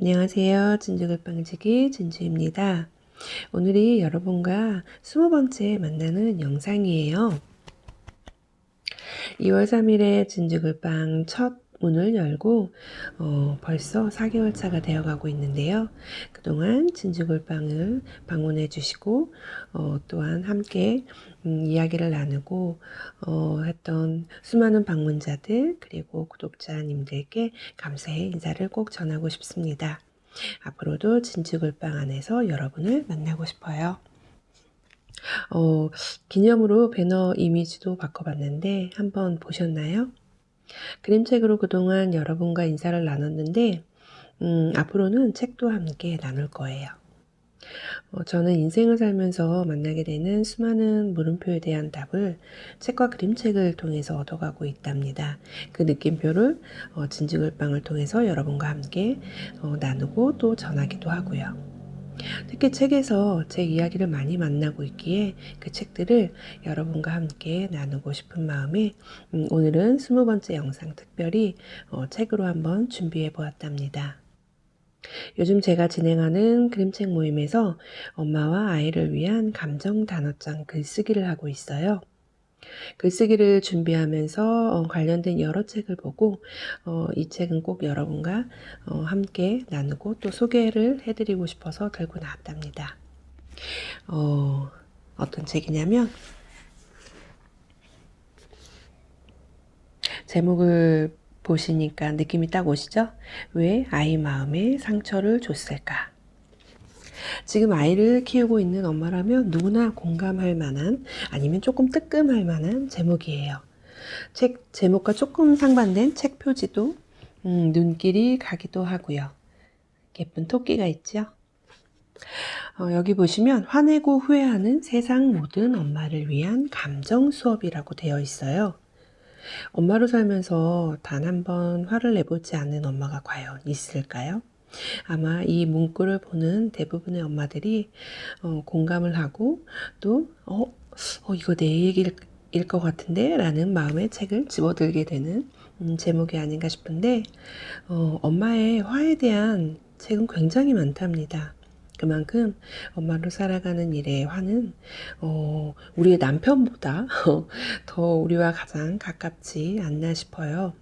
안녕하세요. 진주글빵지기 진주입니다. 오늘이 여러분과 20번째 만나는 영상이에요. 2월 3일에 진주글빵 첫 문을 열고 벌써 4개월 차가 되어가고 있는데요. 그동안 진주글빵을 방문해 주시고 또한 함께 이야기를 나누고 했던 수많은 방문자들 그리고 구독자님들께 감사의 인사를 꼭 전하고 싶습니다. 앞으로도 진주글빵 안에서 여러분을 만나고 싶어요. 기념으로 배너 이미지도 바꿔봤는데 한번 보셨나요? 그림책으로 그동안 여러분과 인사를 나눴는데 앞으로는 책도 함께 나눌 거예요. 저는 인생을 살면서 만나게 되는 수많은 물음표에 대한 답을 책과 그림책을 통해서 얻어가고 있답니다. 그 느낌표를 진주글빵을 통해서 여러분과 함께 나누고 또 전하기도 하고요. 특히 책에서 제 이야기를 많이 만나고 있기에 그 책들을 여러분과 함께 나누고 싶은 마음에 오늘은 20번째 영상 특별히 책으로 한번 준비해 보았답니다. 요즘 제가 진행하는 그림책 모임에서 엄마와 아이를 위한 감정 단어장 글쓰기를 하고 있어요. 글쓰기를 준비하면서 관련된 여러 책을 보고 이 책은 꼭 여러분과 함께 나누고 또 소개를 해드리고 싶어서 들고 나왔답니다. 어떤 책이냐면 제목을 보시니까 느낌이 딱 오시죠? 왜 아이 마음에 상처를 줬을까? 지금 아이를 키우고 있는 엄마라면 누구나 공감할 만한 아니면 조금 뜨끔할 만한 제목이에요. 책 제목과 조금 상반된 책 표지도 눈길이 가기도 하고요. 예쁜 토끼가 있죠? 여기 보시면 화내고 후회하는 세상 모든 엄마를 위한 감정 수업이라고 되어 있어요. 엄마로 살면서 단 한 번 화를 내보지 않는 엄마가 과연 있을까요? 아마 이 문구를 보는 대부분의 엄마들이 공감을 하고 또 이거 내 얘기일 것 같은데 라는 마음의 책을 집어들게 되는 제목이 아닌가 싶은데 엄마의 화에 대한 책은 굉장히 많답니다. 그만큼 엄마로 살아가는 일의 화는 우리의 남편보다 더 우리와 가장 가깝지 않나 싶어요.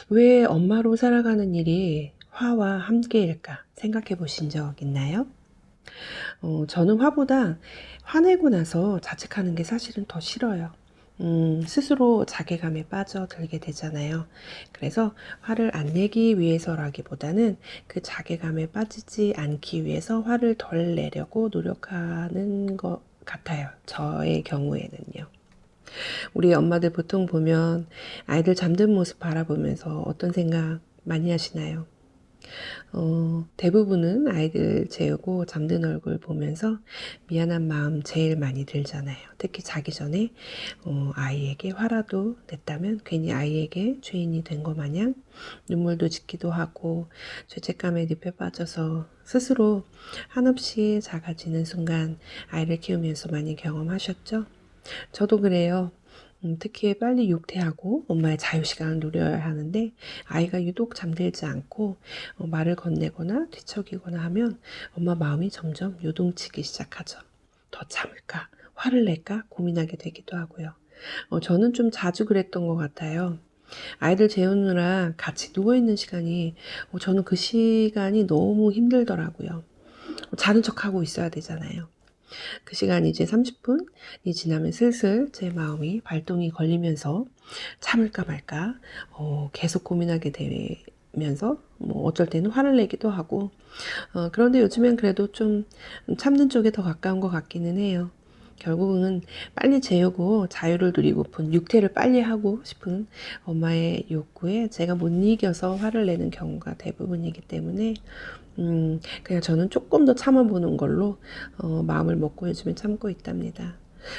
왜 엄마로 살아가는 일이 화와 함께일까 생각해 보신 적 있나요? 저는 화보다 화내고 나서 자책하는 게 사실은 더 싫어요. 스스로 자괴감에 빠져들게 되잖아요. 그래서 화를 안 내기 위해서라기보다는 그 자괴감에 빠지지 않기 위해서 화를 덜 내려고 노력하는 것 같아요. 저의 경우에는요. 우리 엄마들 보통 보면 아이들 잠든 모습 바라보면서 어떤 생각 많이 하시나요? 대부분은 아이들 재우고 잠든 얼굴 보면서 미안한 마음 제일 많이 들잖아요. 특히 자기 전에 아이에게 화라도 냈다면 괜히 아이에게 죄인이 된 것 마냥 눈물도 짓기도 하고 죄책감에 늪에 빠져서 스스로 한없이 작아지는 순간 아이를 키우면서 많이 경험하셨죠? 저도 그래요. 특히 빨리 육퇴하고 엄마의 자유시간을 누려야 하는데 아이가 유독 잠들지 않고 말을 건네거나 뒤척이거나 하면 엄마 마음이 점점 요동치기 시작하죠. 더 참을까? 화를 낼까? 고민하게 되기도 하고요. 저는 좀 자주 그랬던 것 같아요. 아이들 재우느라 같이 누워있는 시간이 저는 그 시간이 너무 힘들더라고요. 자는 척하고 있어야 되잖아요. 그 시간이 이제 30분이 지나면 슬슬 제 마음이 발동이 걸리면서 참을까 말까 계속 고민하게 되면서 뭐 어쩔 때는 화를 내기도 하고 그런데 요즘엔 그래도 좀 참는 쪽에 더 가까운 것 같기는 해요. 결국은 빨리 재우고 자유를 누리고픈 육퇴를 빨리 하고 싶은 엄마의 욕구에 제가 못 이겨서 화를 내는 경우가 대부분이기 때문에 그냥 저는 조금 더 참아보는 걸로 마음을 먹고 요즘에 참고 있답니다.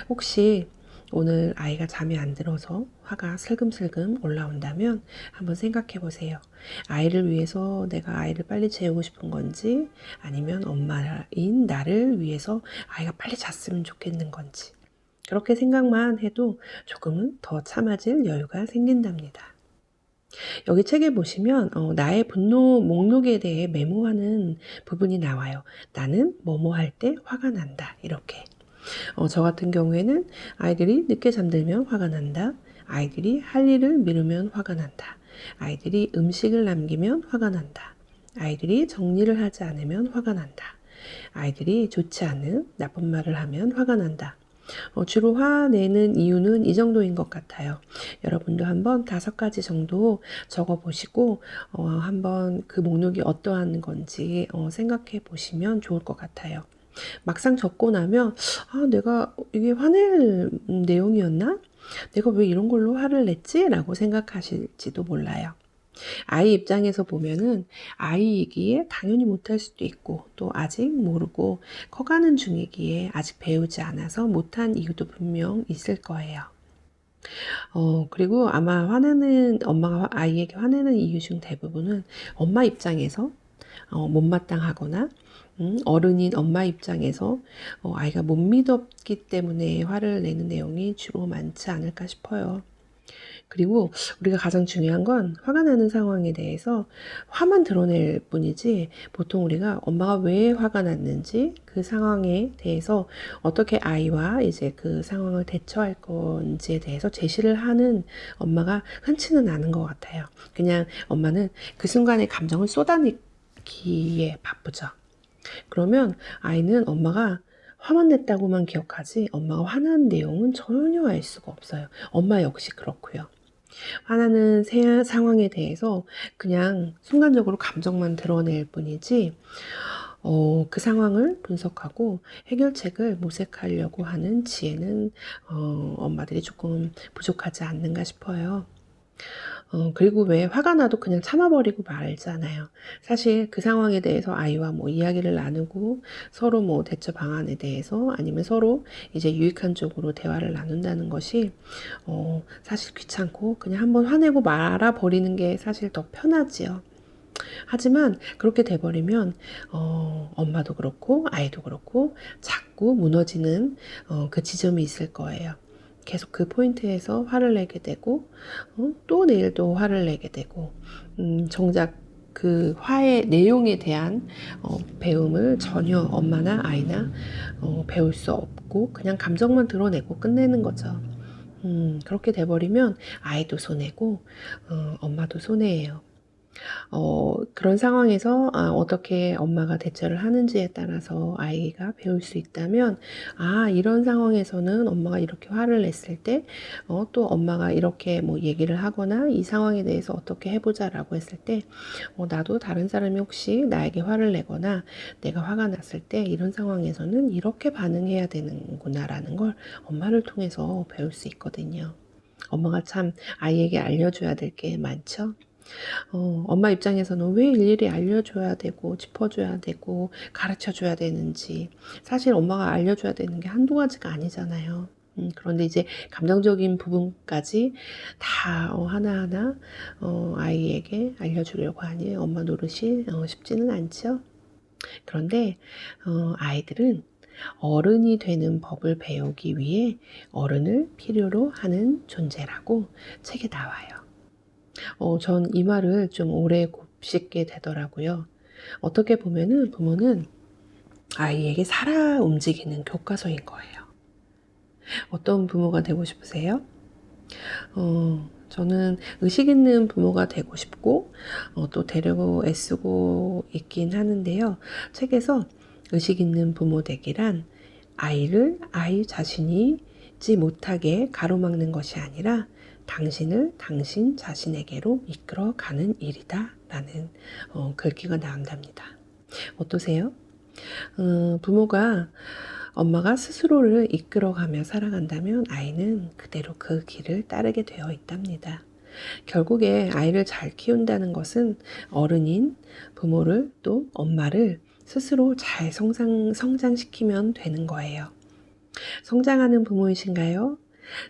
혹시 오늘 아이가 잠이 안 들어서 화가 슬금슬금 올라온다면 한번 생각해 보세요. 아이를 위해서 내가 아이를 빨리 재우고 싶은 건지 아니면 엄마인 나를 위해서 아이가 빨리 잤으면 좋겠는 건지 그렇게 생각만 해도 조금은 더 참아질 여유가 생긴답니다. 여기 책에 보시면 나의 분노 목록에 대해 메모하는 부분이 나와요. 나는 뭐뭐 할 때 화가 난다. 이렇게. 저 같은 경우에는 아이들이 늦게 잠들면 화가 난다. 아이들이 할 일을 미루면 화가 난다. 아이들이 음식을 남기면 화가 난다. 아이들이 정리를 하지 않으면 화가 난다. 아이들이 좋지 않은 나쁜 말을 하면 화가 난다. 주로 화내는 이유는 이 정도인 것 같아요. 여러분도 한번 5가지 정도 적어보시고 한번 그 목록이 어떠한 건지 생각해 보시면 좋을 것 같아요. 막상 적고 나면 내가 이게 화낼 내용이었나? 내가 왜 이런 걸로 화를 냈지? 라고 생각하실지도 몰라요. 아이 입장에서 보면은 아이이기에 당연히 못할 수도 있고 또 아직 모르고 커가는 중이기에 아직 배우지 않아서 못한 이유도 분명 있을 거예요. 그리고 아마 엄마가 아이에게 화내는 이유 중 대부분은 엄마 입장에서 못마땅하거나 어른인 엄마 입장에서 아이가 못 믿었기 때문에 화를 내는 내용이 주로 많지 않을까 싶어요. 그리고 우리가 가장 중요한 건 화가 나는 상황에 대해서 화만 드러낼 뿐이지 보통 우리가 엄마가 왜 화가 났는지 그 상황에 대해서 어떻게 아이와 이제 그 상황을 대처할 건지에 대해서 제시를 하는 엄마가 흔치는 않은 것 같아요. 그냥 엄마는 그 순간의 감정을 쏟아내기에 바쁘죠. 그러면 아이는 엄마가 화만 냈다고만 기억하지 엄마가 화난 내용은 전혀 알 수가 없어요. 엄마 역시 그렇고요. 화나는 상황에 대해서 그냥 순간적으로 감정만 드러낼 뿐이지 그 상황을 분석하고 해결책을 모색하려고 하는 지혜는 엄마들이 조금 부족하지 않는가 싶어요. 그리고 왜 화가 나도 그냥 참아버리고 말잖아요. 사실 그 상황에 대해서 아이와 뭐 이야기를 나누고 서로 뭐 대처 방안에 대해서 아니면 서로 이제 유익한 쪽으로 대화를 나눈다는 것이 사실 귀찮고 그냥 한번 화내고 말아버리는 게 사실 더 편하지요. 하지만 그렇게 돼버리면 엄마도 그렇고 아이도 그렇고 자꾸 무너지는 그 지점이 있을 거예요. 계속 그 포인트에서 화를 내게 되고 또 내일 또 화를 내게 되고 정작 그 화의 내용에 대한 배움을 전혀 엄마나 아이나 배울 수 없고 그냥 감정만 드러내고 끝내는 거죠. 그렇게 돼버리면 아이도 손해고 엄마도 손해예요. 그런 상황에서 어떻게 엄마가 대처를 하는지에 따라서 아이가 배울 수 있다면 이런 상황에서는 엄마가 이렇게 화를 냈을 때 또 엄마가 이렇게 뭐 얘기를 하거나 이 상황에 대해서 어떻게 해보자 라고 했을 때 나도 다른 사람이 혹시 나에게 화를 내거나 내가 화가 났을 때 이런 상황에서는 이렇게 반응해야 되는구나 라는 걸 엄마를 통해서 배울 수 있거든요. 엄마가 참 아이에게 알려줘야 될 게 많죠. 엄마 입장에서는 왜 일일이 알려줘야 되고 짚어줘야 되고 가르쳐줘야 되는지 사실 엄마가 알려줘야 되는 게 한두 가지가 아니잖아요. 그런데 이제 감정적인 부분까지 다 하나하나 아이에게 알려주려고 하니 엄마 노릇이 쉽지는 않죠. 그런데 아이들은 어른이 되는 법을 배우기 위해 어른을 필요로 하는 존재라고 책에 나와요. 전 이 말을 좀 오래 곱씹게 되더라고요. 어떻게 보면은 부모는 아이에게 살아 움직이는 교과서인 거예요. 어떤 부모가 되고 싶으세요? 저는 의식 있는 부모가 되고 싶고 또 되려고 애쓰고 있긴 하는데요. 책에서 의식 있는 부모 되기란 아이를 아이 자신이지 못하게 가로막는 것이 아니라 당신을 당신 자신에게로 이끌어가는 일이다 라는 글귀가 나온답니다. 어떠세요? 부모가 엄마가 스스로를 이끌어가며 살아간다면 아이는 그대로 그 길을 따르게 되어 있답니다. 결국에 아이를 잘 키운다는 것은 어른인 부모를 또 엄마를 스스로 잘 성장시키면 되는 거예요. 성장하는 부모이신가요?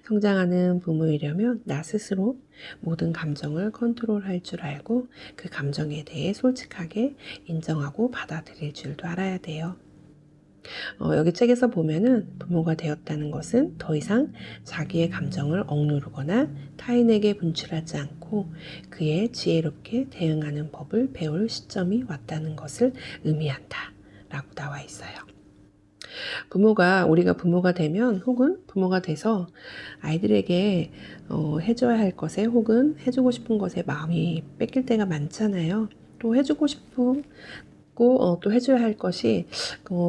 성장하는 부모이려면 나 스스로 모든 감정을 컨트롤할 줄 알고 그 감정에 대해 솔직하게 인정하고 받아들일 줄도 알아야 돼요. 여기 책에서 보면은 부모가 되었다는 것은 더 이상 자기의 감정을 억누르거나 타인에게 분출하지 않고 그에 지혜롭게 대응하는 법을 배울 시점이 왔다는 것을 의미한다 라고 나와 있어요. 우리가 부모가 되면 혹은 부모가 돼서 아이들에게 해줘야 할 것에 혹은 해주고 싶은 것에 마음이 뺏길 때가 많잖아요. 또 해주고 싶고 또 해줘야 할 것이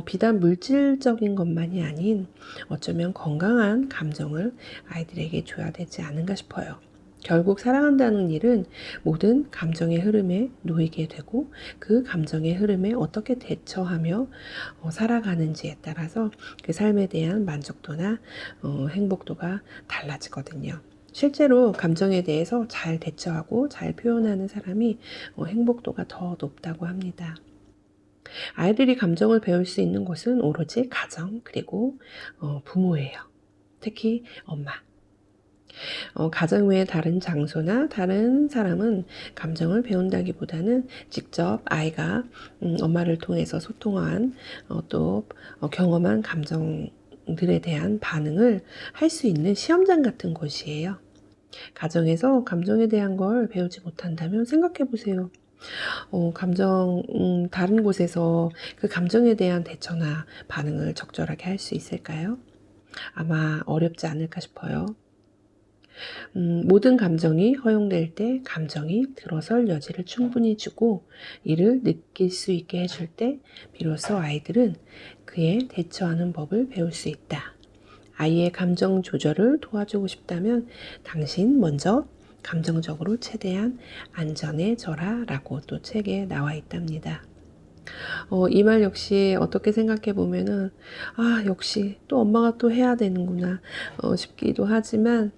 비단 물질적인 것만이 아닌 어쩌면 건강한 감정을 아이들에게 줘야 되지 않은가 싶어요. 결국 사랑한다는 일은 모든 감정의 흐름에 놓이게 되고 그 감정의 흐름에 어떻게 대처하며 살아가는지에 따라서 그 삶에 대한 만족도나 행복도가 달라지거든요. 실제로 감정에 대해서 잘 대처하고 잘 표현하는 사람이 행복도가 더 높다고 합니다. 아이들이 감정을 배울 수 있는 곳은 오로지 가정 그리고 부모예요. 특히 엄마. 가정 외의 다른 장소나 다른 사람은 감정을 배운다기보다는 직접 아이가 엄마를 통해서 소통한 또 경험한 감정들에 대한 반응을 할 수 있는 시험장 같은 곳이에요. 가정에서 감정에 대한 걸 배우지 못한다면 생각해 보세요. 다른 곳에서 그 감정에 대한 대처나 반응을 적절하게 할 수 있을까요? 아마 어렵지 않을까 싶어요. 모든 감정이 허용될 때 감정이 들어설 여지를 충분히 주고 이를 느낄 수 있게 해줄 때 비로소 아이들은 그에 대처하는 법을 배울 수 있다. 아이의 감정 조절을 도와주고 싶다면 당신 먼저 감정적으로 최대한 안전해져라 라고 또 책에 나와 있답니다. 이 말 역시 어떻게 생각해 보면은 역시 또 엄마가 또 해야 되는구나 싶기도 하지만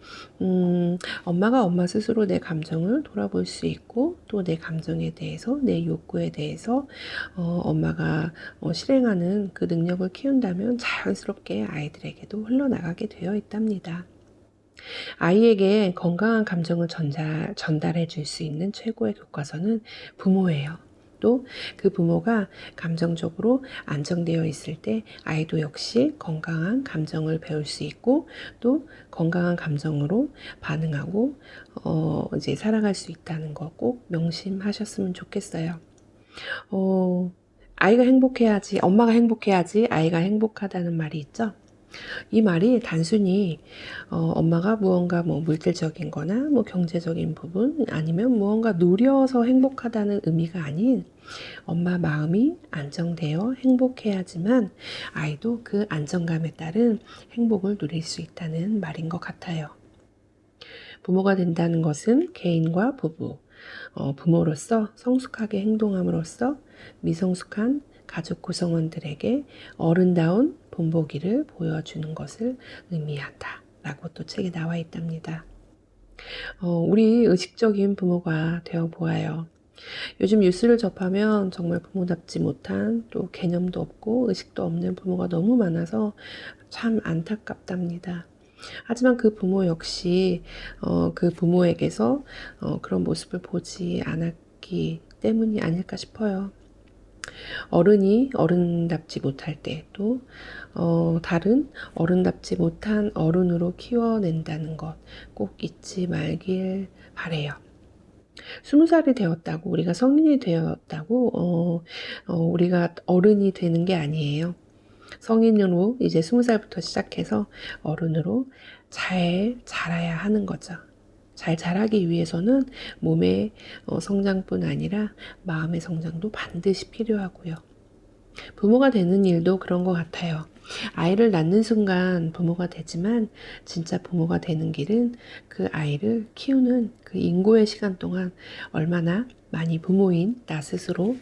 엄마가 엄마 스스로 내 감정을 돌아볼 수 있고 또 내 감정에 대해서 내 욕구에 대해서 엄마가 실행하는 그 능력을 키운다면 자연스럽게 아이들에게도 흘러나가게 되어 있답니다. 아이에게 건강한 감정을 전달해 줄 수 있는 최고의 교과서는 부모예요. 또 그 부모가 감정적으로 안정되어 있을 때 아이도 역시 건강한 감정을 배울 수 있고 또 건강한 감정으로 반응하고 이제 살아갈 수 있다는 거 꼭 명심하셨으면 좋겠어요. 아이가 행복해야지, 엄마가 행복해야지 아이가 행복하다는 말이 있죠. 이 말이 단순히 엄마가 무언가 물질적인 거나 경제적인 부분 아니면 무언가 누려서 행복하다는 의미가 아닌 엄마 마음이 안정되어 행복해야지만 아이도 그 안정감에 따른 행복을 누릴 수 있다는 말인 것 같아요. 부모가 된다는 것은 개인과 부모로서 성숙하게 행동함으로써 미성숙한 가족 구성원들에게 어른다운 본보기를 보여주는 것을 의미한다 라고 또 책에 나와 있답니다. 우리 의식적인 부모가 되어 보아요. 요즘 뉴스를 접하면 정말 부모답지 못한 또 개념도 없고 의식도 없는 부모가 너무 많아서 참 안타깝답니다. 하지만 그 부모 역시 그 부모에게서 그런 모습을 보지 않았기 때문이 아닐까 싶어요. 어른이 어른답지 못할 때 또 다른 어른답지 못한 어른으로 키워낸다는 것 꼭 잊지 말길 바래요. 20살이 되었다고 우리가 성인이 되었다고 우리가 어른이 되는 게 아니에요. 성인으로 이제 20살부터 시작해서 어른으로 잘 자라야 하는 거죠. 잘 자라기 위해서는 몸의 성장뿐 아니라 마음의 성장도 반드시 필요하고요. 부모가 되는 일도 그런 것 같아요. 아이를 낳는 순간 부모가 되지만 진짜 부모가 되는 길은 그 아이를 키우는 그 인고의 시간 동안 얼마나 많이 부모인 나 스스로를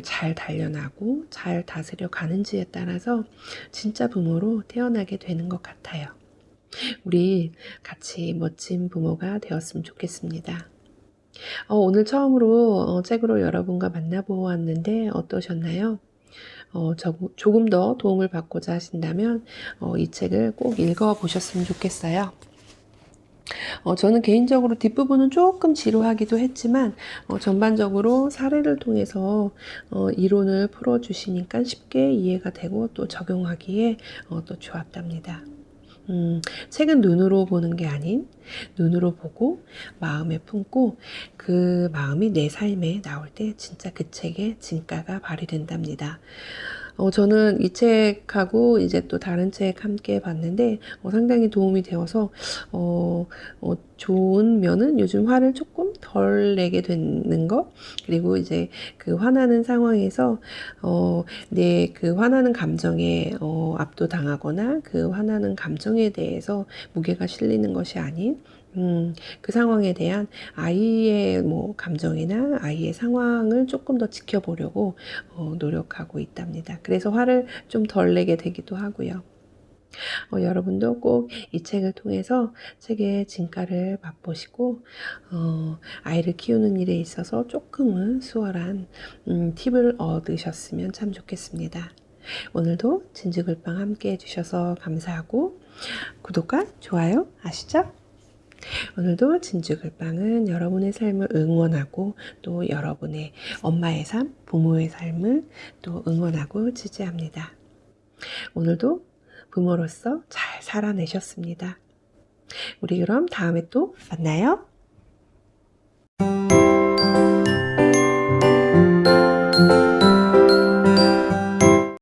잘 단련하고 잘 다스려 가는지에 따라서 진짜 부모로 태어나게 되는 것 같아요. 우리 같이 멋진 부모가 되었으면 좋겠습니다. 오늘 처음으로 책으로 여러분과 만나보았는데 어떠셨나요? 조금 더 도움을 받고자 하신다면 이 책을 꼭 읽어보셨으면 좋겠어요. 저는 개인적으로 뒷부분은 조금 지루하기도 했지만 전반적으로 사례를 통해서 이론을 풀어주시니까 쉽게 이해가 되고 또 적용하기에 또 좋았답니다. 책은 눈으로 보는 게 아닌 눈으로 보고 마음에 품고 그 마음이 내 삶에 나올 때 진짜 그 책의 진가가 발휘된답니다. 저는 이 책하고 이제 또 다른 책 함께 봤는데 상당히 도움이 되어서 좋은 면은 요즘 화를 조금 덜 내게 되는 거, 그리고 이제 그 화나는 상황에서 내 그 화나는 감정에 압도당하거나 그 화나는 감정에 대해서 무게가 실리는 것이 아닌 그 상황에 대한 아이의 뭐 감정이나 아이의 상황을 조금 더 지켜보려고 노력하고 있답니다. 그래서 화를 좀 덜 내게 되기도 하고요. 여러분도 꼭 이 책을 통해서 책의 진가를 맛보시고 아이를 키우는 일에 있어서 조금은 수월한 팁을 얻으셨으면 참 좋겠습니다. 오늘도 진주글빵 함께 해주셔서 감사하고 구독과 좋아요 아시죠? 오늘도 진주글빵은 여러분의 삶을 응원하고 또 여러분의 엄마의 삶, 부모의 삶을 또 응원하고 지지합니다. 오늘도 부모로서 잘 살아내셨습니다. 우리 그럼 다음에 또 만나요.